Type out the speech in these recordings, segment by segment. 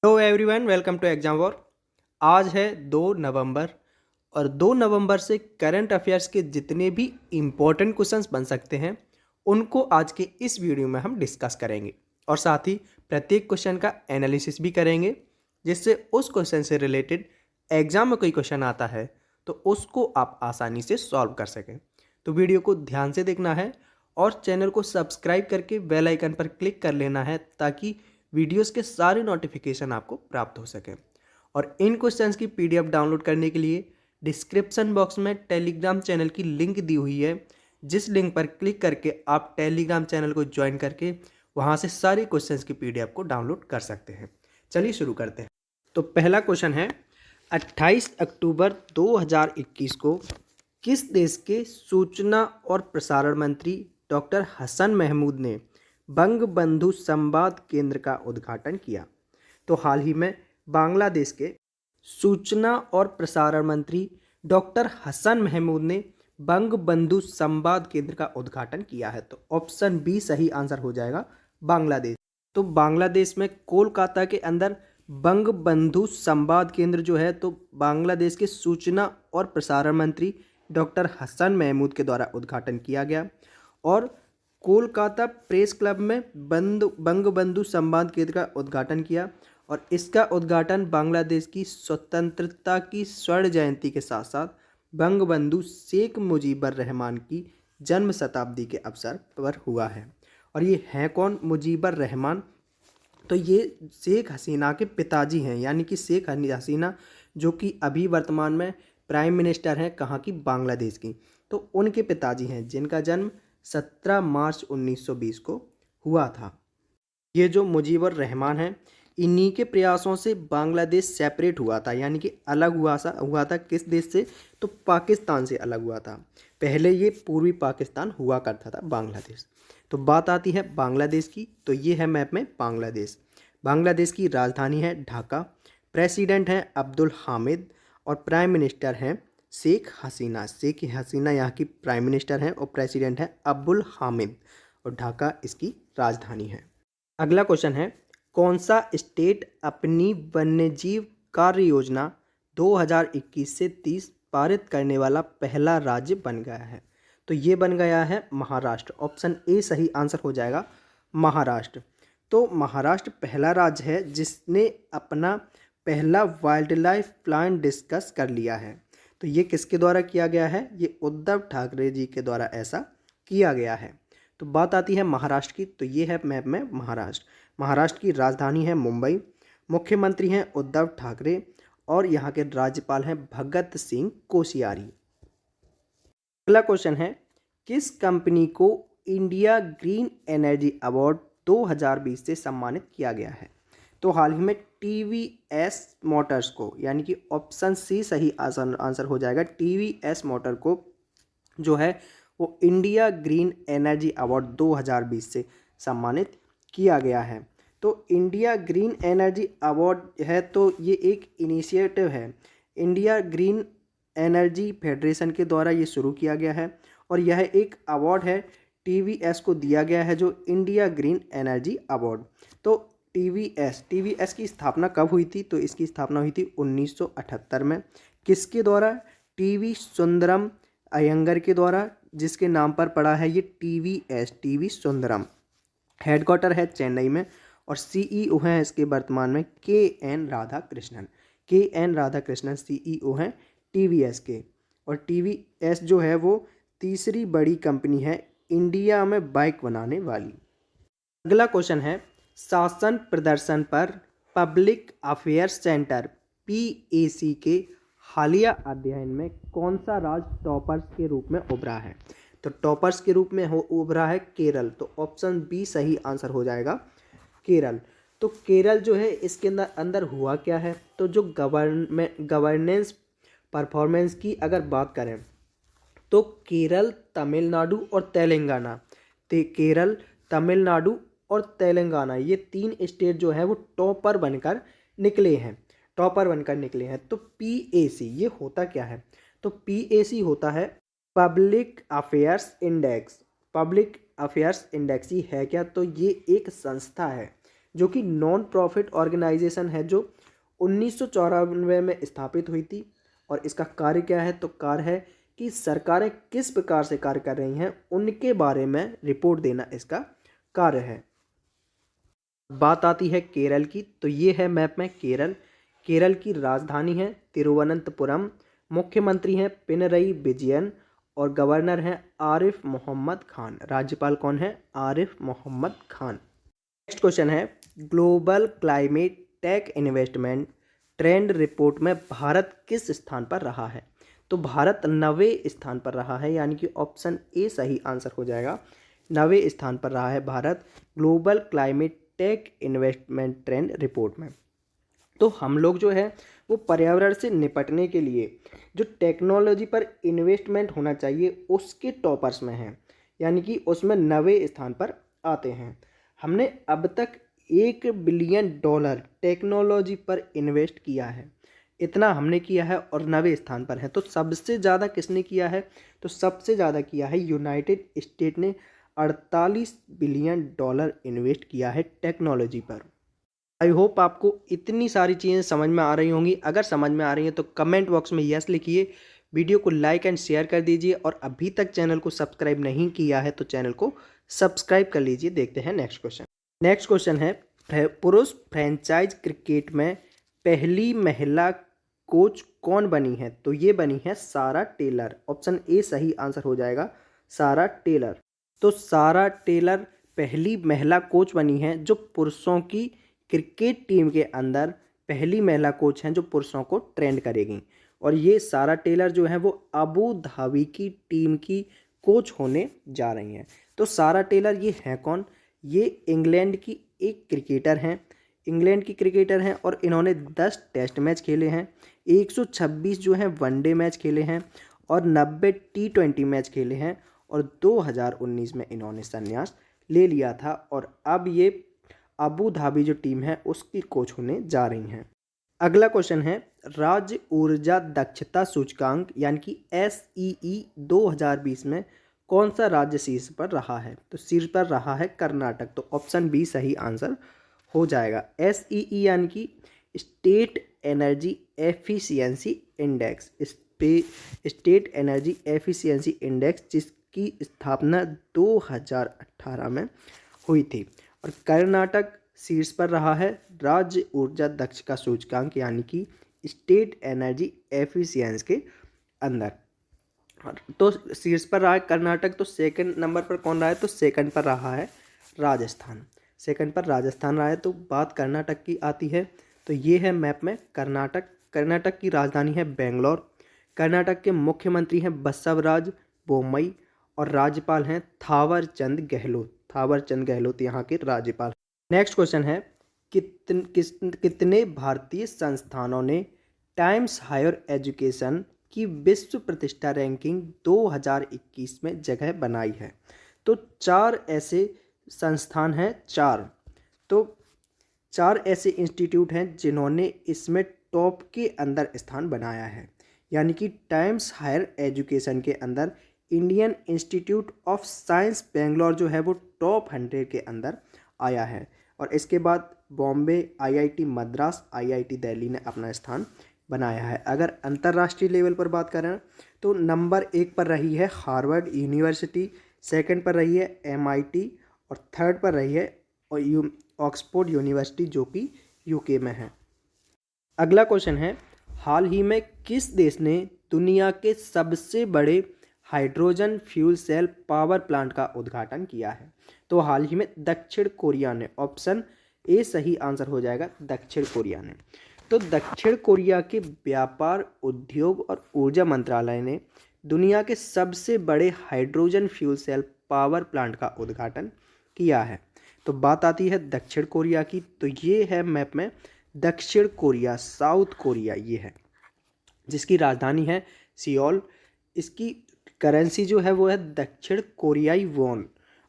Hello everyone, welcome to exam war. आज है 2 नवंबर और 2 नवंबर से करंट अफेयर्स के जितने भी इम्पोर्टेंट क्वेश्चंस बन सकते हैं उनको आज के इस वीडियो में हम डिस्कस करेंगे और साथ ही प्रत्येक क्वेश्चन का एनालिसिस भी करेंगे, जिससे उस क्वेश्चन से रिलेटेड एग्जाम में कोई क्वेश्चन आता है तो उसको आप आसानी से सॉल्व कर सकें। तो वीडियो को ध्यान से देखना है और चैनल को सब्सक्राइब करके बेल आइकन पर क्लिक कर लेना है ताकि वीडियोस के सारे नोटिफिकेशन आपको प्राप्त हो सके। और इन क्वेश्चंस की पीडीएफ डाउनलोड करने के लिए डिस्क्रिप्शन बॉक्स में टेलीग्राम चैनल की लिंक दी हुई है, जिस लिंक पर क्लिक करके आप टेलीग्राम चैनल को ज्वाइन करके वहां से सारे क्वेश्चंस की पीडीएफ को डाउनलोड कर सकते हैं। चलिए शुरू करते हैं। तो पहला क्वेश्चन है, 28 अक्टूबर 2021 को किस देश के सूचना और प्रसारण मंत्री डॉक्टर हसन महमूद ने बंगबंधु संवाद केंद्र का उद्घाटन किया? तो हाल ही में बांग्लादेश के सूचना और प्रसारण मंत्री डॉक्टर हसन महमूद ने बंगबंधु संवाद केंद्र का उद्घाटन किया है। तो ऑप्शन बी सही आंसर हो जाएगा, बांग्लादेश। तो बांग्लादेश में कोलकाता के अंदर बंगबंधु संवाद केंद्र जो है तो बांग्लादेश के सूचना और प्रसारण मंत्री डॉक्टर हसन महमूद के द्वारा उद्घाटन किया गया और कोलकाता प्रेस क्लब में बंगबंधु संवाद केंद्र का उद्घाटन किया। और इसका उद्घाटन बांग्लादेश की स्वतंत्रता की स्वर्ण जयंती के साथ साथ बंगबंधु शेख मुजीबर रहमान की जन्म शताब्दी के अवसर पर हुआ है। और ये हैं कौन? मुजीबर रहमान। तो ये शेख हसीना के पिताजी हैं, यानी कि शेख हसीना जो कि अभी वर्तमान में प्राइम मिनिस्टर हैं कहाँ की? बांग्लादेश की। तो उनके पिताजी हैं जिनका जन्म 17 मार्च 1920 को हुआ था। ये जो मुजीबर रहमान हैं, इन्हीं के प्रयासों से बांग्लादेश सेपरेट हुआ था, यानी कि अलग हुआ था किस देश से? तो पाकिस्तान से अलग हुआ था। पहले ये पूर्वी पाकिस्तान हुआ करता था बांग्लादेश। तो बात आती है बांग्लादेश की, तो ये है मैप में बांग्लादेश। बांग्लादेश की राजधानी है ढाका, प्रेसिडेंट हैं अब्दुल हामिद और प्राइम मिनिस्टर हैं शेख हसीना। शेख हसीना यहाँ की प्राइम मिनिस्टर हैं और प्रेसिडेंट हैं अब्दुल हामिद, और ढाका इसकी राजधानी है। अगला क्वेश्चन है, कौन सा स्टेट अपनी वन्यजीव कार्य योजना 2021 से 30 पारित करने वाला पहला राज्य बन गया है? तो ये बन गया है महाराष्ट्र। ऑप्शन ए सही आंसर हो जाएगा, महाराष्ट्र। तो महाराष्ट्र पहला राज्य है जिसने अपना पहला वाइल्ड लाइफ प्लान डिस्कस कर लिया है। तो ये किसके द्वारा किया गया है? ये उद्धव ठाकरे जी के द्वारा ऐसा किया गया है। तो बात आती है महाराष्ट्र की, तो ये है मैप में महाराष्ट्र। महाराष्ट्र की राजधानी है मुंबई, मुख्यमंत्री हैं उद्धव ठाकरे और यहाँ के राज्यपाल हैं भगत सिंह कोश्यारी। अगला क्वेश्चन है, किस कंपनी को इंडिया ग्रीन एनर्जी अवार्ड 2020 से सम्मानित किया गया है? तो हाल ही में टीवीएस मोटर्स को, यानी कि ऑप्शन सी सही आंसर हो जाएगा, टीवीएस मोटर को जो है वो इंडिया ग्रीन एनर्जी अवार्ड 2020 से सम्मानित किया गया है। तो इंडिया ग्रीन एनर्जी अवार्ड है तो ये एक इनिशिएटिव है, इंडिया ग्रीन एनर्जी फेडरेशन के द्वारा ये शुरू किया गया है और यह एक अवार्ड है टीवीएस को दिया गया है, जो इंडिया ग्रीन एनर्जी अवार्ड। तो टीवीएस की स्थापना कब हुई थी? तो इसकी स्थापना हुई थी 1978 में। किसके द्वारा? टीवी सुंदरम अयंगर के द्वारा, जिसके नाम पर पड़ा है ये टीवी सुंदरम। हेडक्वार्टर है चेन्नई में और सीईओ हैं इसके वर्तमान में K. N.. Radhakrishnan. K. N.. Radhakrishnan CEO हैं टीवीएस के। और टीवीएस जो है वो तीसरी बड़ी कंपनी है इंडिया में बाइक बनाने वाली। अगला क्वेश्चन है, शासन प्रदर्शन पर पब्लिक अफेयर्स सेंटर पीएसी के हालिया अध्ययन में कौन सा राज्य टॉपर्स के रूप में उभरा है? तो टॉपर्स के रूप में उभरा है केरल। तो ऑप्शन बी सही आंसर हो जाएगा, केरल। तो केरल जो है इसके अंदर हुआ क्या है? तो जो गवर्नेंस परफॉर्मेंस की अगर बात करें तो केरल, तमिलनाडु और तेलंगाना, केरल, तमिलनाडु और तेलंगाना ये 3 स्टेट जो है वो टॉपर बनकर निकले हैं। तो पीएसी ये होता क्या है? तो पीएसी होता है public affairs index. Public affairs index ही है क्या? तो ये एक संस्था है जो कि नॉन प्रॉफिट ऑर्गेनाइजेशन है, जो 1994 में स्थापित हुई थी। और इसका कार्य क्या है? तो कार्य है कि सरकारें किस प्रकार से कार्य कर रही हैं उनके बारे में रिपोर्ट देना इसका कार्य है। बात आती है केरल की, तो ये है मैप में केरल। केरल की राजधानी है तिरुवनंतपुरम, मुख्यमंत्री हैं पिनरई विजयन और गवर्नर हैं आरिफ मोहम्मद खान। राज्यपाल कौन है? आरिफ मोहम्मद खान। नेक्स्ट क्वेश्चन है, global climate tech investment trend report में भारत किस स्थान पर रहा है? तो भारत 9वें स्थान पर रहा है, यानी कि ऑप्शन ए सही आंसर हो जाएगा। 9वें स्थान पर रहा है Bharat global climate tech investment trend report में। तो हम लोग जो है वो पर्यावरण से निपटने के लिए जो टेक्नोलॉजी पर इन्वेस्टमेंट होना चाहिए उसके टॉपर्स में हैं, यानी कि उसमें 9वें स्थान पर आते हैं। हमने अब तक $1 बिलियन टेक्नोलॉजी पर इन्वेस्ट किया है, इतना हमने किया है और 9वें स्थान पर है। तो सबसे ज़्यादा किसने किया है? तो सबसे ज़्यादा किया है यूनाइटेड स्टेट ने, $48 बिलियन इन्वेस्ट किया है टेक्नोलॉजी पर। आई होप आपको इतनी सारी चीज़ें समझ में आ रही होंगी। अगर समझ में आ रही हैं तो कमेंट बॉक्स में यस लिखिए, वीडियो को लाइक एंड शेयर कर दीजिए और अभी तक चैनल को सब्सक्राइब नहीं किया है तो चैनल को सब्सक्राइब कर लीजिए। देखते हैं नेक्स्ट क्वेश्चन। नेक्स्ट क्वेश्चन है, पुरुष फ्रेंचाइज क्रिकेट में पहली महिला कोच कौन बनी है? तो ये बनी है सारा टेलर। ऑप्शन ए सही आंसर हो जाएगा, सारा टेलर। तो सारा टेलर पहली महिला कोच बनी है जो पुरुषों की क्रिकेट टीम के अंदर पहली महिला कोच हैं जो पुरुषों को ट्रेंड करेगी। और ये सारा टेलर जो है वो अबू धाबी की टीम की कोच होने जा रही हैं। तो सारा टेलर ये है कौन? ये इंग्लैंड की एक क्रिकेटर हैं, इंग्लैंड की क्रिकेटर हैं और इन्होंने 10 टेस्ट मैच खेले हैं, 126 जो हैं वनडे मैच खेले हैं और 90 T20 मैच खेले हैं और 2019 में इन्होंने संन्यास ले लिया था और अब ये अबू धाबी जो टीम है उसकी कोच होने जा रही हैं। अगला क्वेश्चन है, राज्य ऊर्जा दक्षता सूचकांक यानी कि SEE 2020 में कौन सा राज्य शीर्ष पर रहा है? तो शीर्ष पर रहा है कर्नाटक। तो ऑप्शन बी सही आंसर हो जाएगा। SEE यानी कि state energy efficiency index, state energy efficiency index, जिसकी स्थापना 2018 में हुई थी। और कर्नाटक शीर्ष पर रहा है राज्य ऊर्जा दक्षता सूचकांक यानी कि स्टेट एनर्जी एफिशिएंसी के अंदर। तो शीर्ष पर रहा है कर्नाटक। तो सेकंड नंबर पर कौन रहा है? तो सेकंड पर रहा है राजस्थान। सेकंड पर राजस्थान रहा है। तो बात कर्नाटक की आती है, तो ये है मैप में कर्नाटक। कर्नाटक की राजधानी है बेंगलोर। कर्नाटक के मुख्यमंत्री हैं बसवराज बोम्मई और राज्यपाल हैं थावर चंद गहलोत। थावर चंद गहलोत यहाँ के राज्यपाल। नेक्स्ट क्वेश्चन है, कितने भारतीय संस्थानों ने टाइम्स हायर एजुकेशन की विश्व प्रतिष्ठा रैंकिंग 2021 में जगह बनाई है? तो 4 ऐसे संस्थान हैं, 4। तो 4 ऐसे इंस्टीट्यूट हैं जिन्होंने इसमें टॉप के अंदर स्थान बनाया है, यानी कि टाइम्स हायर एजुकेशन के अंदर Indian institute of science Bangalore जो है वो टॉप 100 के अंदर आया है। और इसके बाद बॉम्बे, IIT मद्रास, IIT दिल्ली ने अपना स्थान बनाया है। अगर अंतर्राष्ट्रीय लेवल पर बात करें तो नंबर 1 पर रही है हार्वर्ड यूनिवर्सिटी, सेकंड पर रही है MIT और थर्ड पर रही है ऑक्सफोर्ड यूनिवर्सिटी जो कि UK में है। अगला क्वेश्चन है, हाल ही में किस देश ने दुनिया के सबसे बड़े hydrogen fuel cell power plant का उद्घाटन किया है? तो हाल ही में दक्षिण कोरिया ने। ऑप्शन ए सही आंसर हो जाएगा, दक्षिण कोरिया ने। तो दक्षिण कोरिया के व्यापार, उद्योग और ऊर्जा मंत्रालय ने दुनिया के सबसे बड़े hydrogen fuel cell power plant का उद्घाटन किया है। तो बात आती है दक्षिण कोरिया की, तो ये है मैप में दक्षिण कोरिया, साउथ कोरिया ये है, जिसकी राजधानी है सियोल। इसकी करेंसी जो है वो है दक्षिण कोरियाई वॉन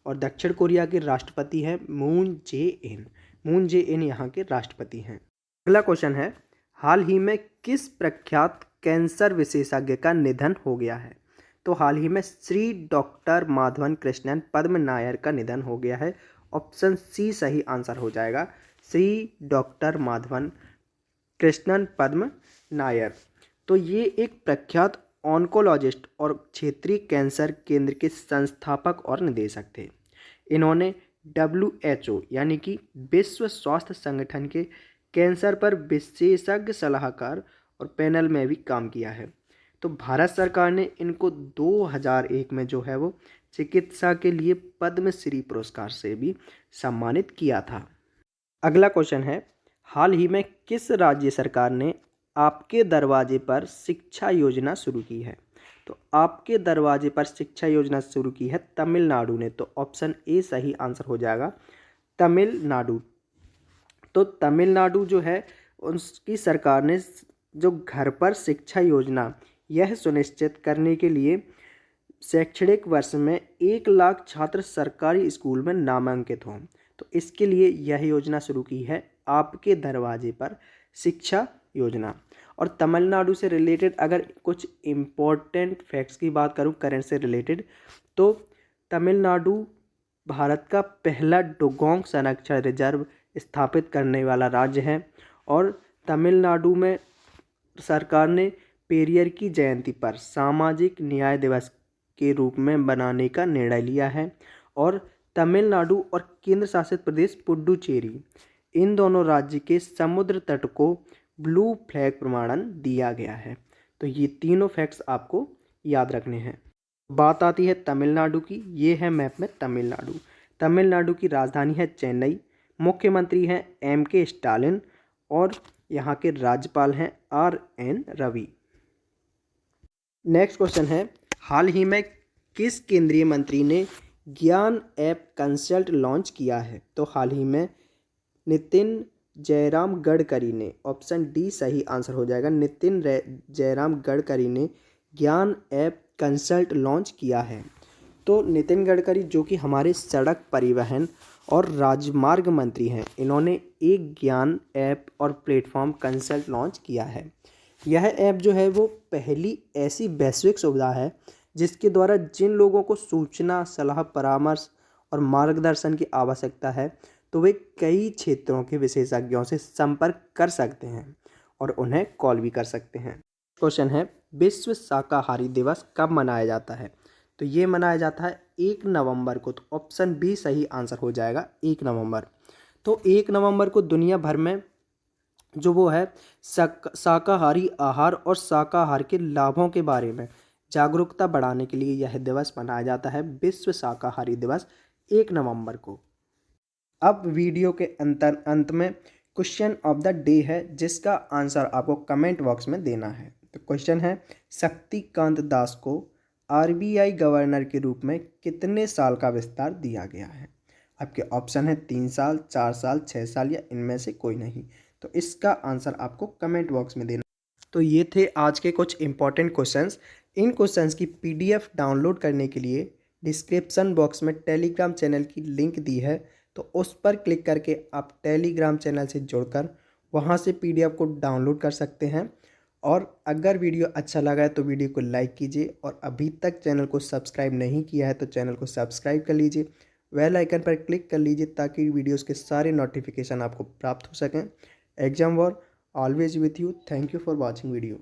और दक्षिण कोरिया के राष्ट्रपति हैं मून जे इन। मून जे इन यहाँ के राष्ट्रपति हैं। अगला क्वेश्चन है, हाल ही में किस प्रख्यात कैंसर विशेषज्ञ का निधन हो गया है? तो हाल ही में श्री डॉक्टर माधवन कृष्णन पद्म नायर का निधन हो गया है। ऑप्शन सी सही आंसर हो जाएगा, श्री डॉक्टर माधवन कृष्णन पद्म नायर। तो ये एक प्रख्यात ऑन्कोलॉजिस्ट और क्षेत्रीय कैंसर केंद्र के संस्थापक और निदेशक थे। इन्होंने WHO यानी कि विश्व स्वास्थ्य संगठन के कैंसर पर विशेषज्ञ सलाहकार और पैनल में भी काम किया है। तो भारत सरकार ने इनको 2001 में जो है वो चिकित्सा के लिए पद्मश्री पुरस्कार से भी सम्मानित किया था। अगला क्वेश्चन है, हाल ही में किस राज्य सरकार ने आपके दरवाजे पर शिक्षा योजना शुरू की है? तो आपके दरवाजे पर शिक्षा योजना शुरू की है तमिलनाडु ने। तो ऑप्शन ए सही आंसर हो जाएगा, तमिलनाडु। तो तमिलनाडु जो है उसकी सरकार ने जो घर पर शिक्षा योजना, यह सुनिश्चित करने के लिए शैक्षणिक वर्ष में 1 लाख छात्र सरकारी स्कूल में नामांकित हों। तो इसके लिए यह योजना शुरू की है, आपके दरवाजे पर शिक्षा योजना। और तमिलनाडु से रिलेटेड अगर कुछ इम्पोर्टेंट फैक्ट्स की बात करूं करंट से रिलेटेड, तो तमिलनाडु भारत का पहला डुगोंग संरक्षण रिजर्व स्थापित करने वाला राज्य है। और तमिलनाडु में सरकार ने पेरियर की जयंती पर सामाजिक न्याय दिवस के रूप में बनाने का निर्णय लिया है। और तमिलनाडु और केंद्र शासित प्रदेश पुडुचेरी, इन दोनों राज्य के समुद्र तट को ब्लू फ्लैग प्रमाणन दिया गया है। तो ये तीनों फैक्ट्स आपको याद रखने हैं। बात आती है तमिलनाडु की, ये है मैप में तमिलनाडु। तमिलनाडु की राजधानी है चेन्नई, मुख्यमंत्री हैं MK स्टालिन और यहाँ के राज्यपाल हैं RN रवि। नेक्स्ट क्वेश्चन है, हाल ही में किस केंद्रीय मंत्री ने ज्ञान ऐप कंसल्ट लॉन्च किया है? तो हाल ही में नितिन जयराम गडकरी ने। ऑप्शन डी सही आंसर हो जाएगा, नितिन जयराम गडकरी ने ज्ञान ऐप कंसल्ट लॉन्च किया है। तो नितिन गडकरी जो कि हमारे सड़क परिवहन और राजमार्ग मंत्री हैं, इन्होंने एक ज्ञान ऐप और प्लेटफॉर्म कंसल्ट लॉन्च किया है। यह ऐप जो है वो पहली ऐसी वैश्विक सुविधा है जिसके द्वारा जिन लोगों को सूचना, सलाह, परामर्श और मार्गदर्शन की आवश्यकता है तो वे कई क्षेत्रों के विशेषज्ञों से संपर्क कर सकते हैं और उन्हें कॉल भी कर सकते हैं। क्वेश्चन है, विश्व शाकाहारी दिवस कब मनाया जाता है? तो ये मनाया जाता है 1 नवंबर को। तो ऑप्शन बी सही आंसर हो जाएगा, 1 नवंबर। तो 1 नवंबर को दुनिया भर में जो वो है शाकाहारी आहार और शाकाहार के लाभों के बारे में जागरूकता बढ़ाने के लिए यह दिवस मनाया जाता है, विश्व शाकाहारी दिवस 1 नवंबर को। अब वीडियो के अंत में क्वेश्चन ऑफ द डे है जिसका आंसर आपको कमेंट बॉक्स में देना है। तो क्वेश्चन है, शक्तिकांत दास को RBI गवर्नर के रूप में कितने साल का विस्तार दिया गया है? आपके ऑप्शन है 3 साल, 4 साल, 6 साल या इनमें से कोई नहीं। तो इसका आंसर आपको कमेंट बॉक्स में देना। तो ये थे आज के कुछ इंपॉर्टेंट क्वेश्चंस। इन क्वेश्चंस की PDF डाउनलोड करने के लिए डिस्क्रिप्शन बॉक्स में टेलीग्राम चैनल की लिंक दी है, तो उस पर क्लिक करके आप टेलीग्राम चैनल से जुड़कर वहाँ से PDF को डाउनलोड कर सकते हैं। और अगर वीडियो अच्छा लगा है तो वीडियो को लाइक कीजिए और अभी तक चैनल को सब्सक्राइब नहीं किया है तो चैनल को सब्सक्राइब कर लीजिए, बेल आइकन पर क्लिक कर लीजिए ताकि वीडियोस के सारे नोटिफिकेशन आपको प्राप्त हो सकें। Exam war always with you. Thank you for watching video.